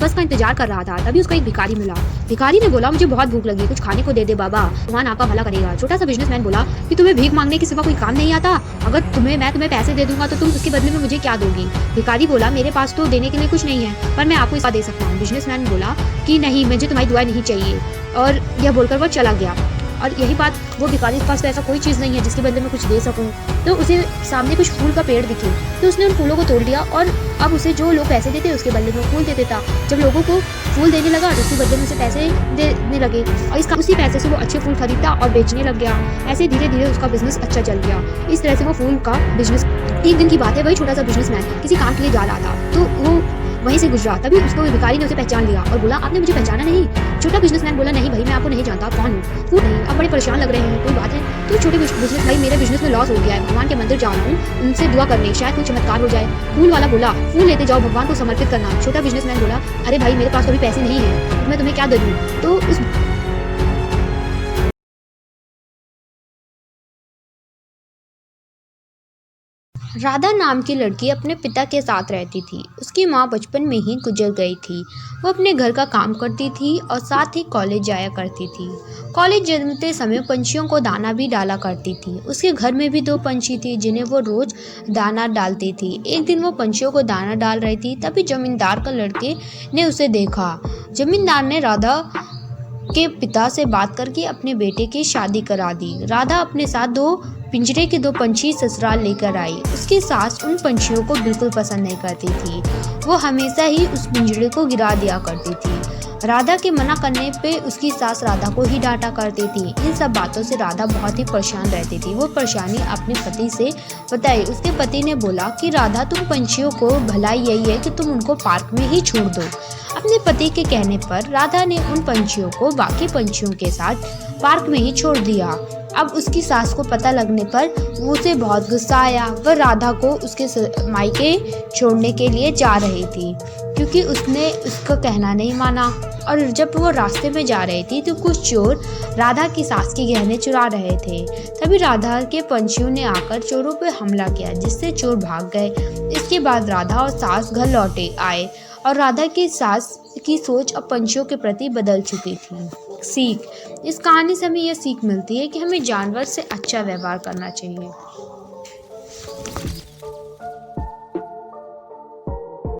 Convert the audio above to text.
बस का इंतजार कर रहा था, तभी उसको एक भिखारी मिला। भिखारी ने बोला, मुझे बहुत भूख लगी है, कुछ खाने को दे दे बाबा, भगवान आपका भला करेगा। छोटा सा बिजनेसमैन बोला कि तुम्हें भीख मांगने के सिवा कोई काम नहीं आता? अगर मैं तुम्हें पैसे दे दूंगा तो तुम उसके बदले में मुझे क्या दोगी? भिखारी बोला, मेरे पास तो देने के लिए कुछ नहीं है, पर मैं आपको इसका दे सकता हूँ। बिजनेसमैन बोला कि नहीं, मुझे तुम्हारी दुआ नहीं चाहिए, और यह बोलकर वो चला गया। और यही बात, वो भिखारी के पास तो ऐसा कोई चीज़ नहीं है जिसके बदले में कुछ दे सकूं। तो उसे सामने कुछ फूल का पेड़ दिखे, तो उसने उन फूलों को तोड़ लिया, और अब उसे जो लोग पैसे देते उसके बदले में फूल दे देता। जब लोगों को फूल देने लगा तो उसके बदले में उसे पैसे देने लगे, और उसी पैसे से वो अच्छे फूल खरीदता और बेचने लग गया। ऐसे धीरे धीरे उसका बिजनेस अच्छा चल गया। इस तरह से वो फूल का बिजनेस। एक दिन की बात है, वही छोटा सा बिजनेसमैन किसी काम के लिए जा रहा था, तो वो वहीं से गुजरा। तभी उसको भिखारी ने उसे पहचान लिया और बोला, आपने मुझे पहचाना नहीं? छोटा बिजनेसमैन बोला, नहीं भाई, मैं आपको नहीं जानता, आप कौन हो? वो नहीं, आप बड़े परेशान लग रहे हैं, कोई बात है? तो छोटे बिजनेस भाई, मेरे बिजनेस में लॉस हो गया है, भगवान के मंदिर जा रहा हूँ, उनसे दुआ करने, शायद कोई चमत्कार हो जाए। फूल वाला बोला, फूल लेते जाओ, भगवान को समर्पित करना। छोटा बिजनेसमैन बोला, अरे भाई, मेरे पास तो अभी पैसे नहीं है, तो मैं तुम्हें क्या दे दूँ? तो उस राधा नाम की लड़की अपने पिता के साथ रहती थी। उसकी माँ बचपन में ही गुजर गई थी। वो अपने घर का काम करती थी और साथ ही कॉलेज जाया करती थी। कॉलेज जमते समय पंछियों को दाना भी डाला करती थी। उसके घर में भी 2 पंछी थी जिन्हें वो रोज दाना डालती थी। एक दिन वो पंछियों को दाना डाल रही थी, तभी जमींदार का लड़के ने उसे देखा। जमींदार ने राधा के पिता से बात करके अपने बेटे की शादी करा दी। राधा अपने साथ पिंजरे के 2 पंछी ससुराल लेकर आई। उसकी सास उन पंछियों को बिल्कुल पसंद नहीं करती थी। वो हमेशा ही उस पिंजरे को गिरा दिया करती थी। राधा के मना करने पे उसकी सास राधा को ही डांटा करती थी। इन सब बातों से राधा बहुत ही परेशान रहती थी। वो परेशानी अपने पति से बताई। उसके पति ने बोला कि राधा, तुम पंछियों को भलाई यही है कि तुम उनको पार्क में ही छोड़ दो। अपने पति के कहने पर राधा ने उन पंछियों को बाकी पंछियों के साथ पार्क में ही छोड़ दिया। अब उसकी सास को पता लगने पर उसे बहुत गुस्सा आया। वह राधा को उसके मायके छोड़ने के लिए जा रही थी, क्योंकि उसने उसका कहना नहीं माना। और जब वो रास्ते में जा रही थी तो कुछ चोर राधा की सास के गहने चुरा रहे थे। तभी राधा के पंछियों ने आकर चोरों पर हमला किया, जिससे चोर भाग गए। इसके बाद राधा और सास घर लौटे आए और राधा की सास की सोच अब पंछियों के प्रति बदल चुकी थी। सीख, इस कहानी से हमें यह सीख मिलती है कि हमें जानवर से अच्छा व्यवहार करना चाहिए।